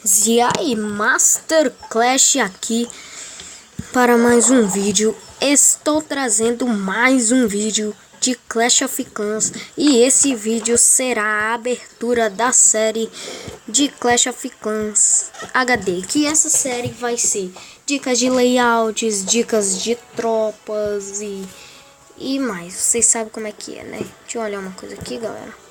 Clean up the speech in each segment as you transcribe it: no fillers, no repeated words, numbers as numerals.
E aí, Master Clash aqui para mais um vídeo. Estou trazendo mais um vídeo de Clash of Clans e esse vídeo será a abertura da série de Clash of Clans HD, que essa série vai ser dicas de layouts, dicas de tropas e mais. Vocês sabem como é que é, né? Deixa eu olhar uma coisa aqui, galera.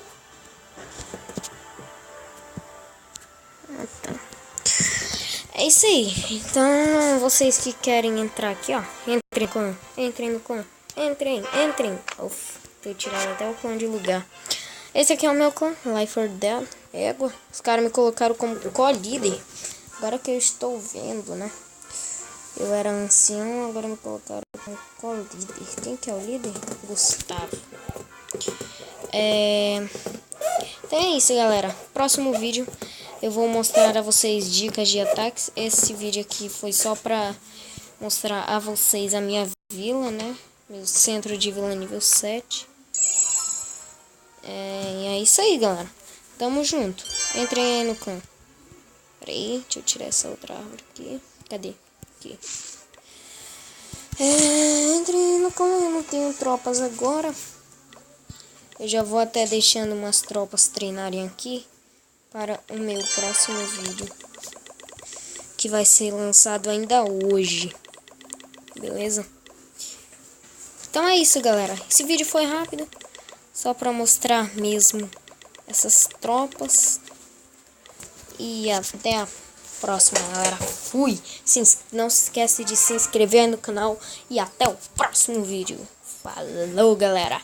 É isso aí. Então, vocês que querem entrar aqui, ó, entrem no clã. Entrem. Uf, tô tirando até o clã de lugar. Esse aqui é o meu clã, Life or Dead. Égua. Os caras me colocaram como co-líder. Agora que eu estou vendo, né? Eu era ancião, agora me colocaram como co-líder. Quem que é o líder? Gustavo. Então é isso, galera. Próximo vídeo eu vou mostrar a vocês dicas de ataques. Esse vídeo aqui foi só pra mostrar a vocês a minha vila, né? Meu centro de vila nível 7. E é isso aí, galera. Tamo junto. Entrem aí no clã. Pera aí, deixa eu tirar essa outra árvore aqui. Cadê? Aqui. Entrem no clã. Eu não tenho tropas agora. Eu já vou até deixando umas tropas treinarem aqui para o meu próximo vídeo, que vai ser lançado ainda hoje. Beleza? Então é isso, galera. Esse vídeo foi rápido, só para mostrar mesmo essas tropas. E até a próxima, galera. Fui! Não se esquece de se inscrever no canal e até o próximo vídeo. Falou, galera!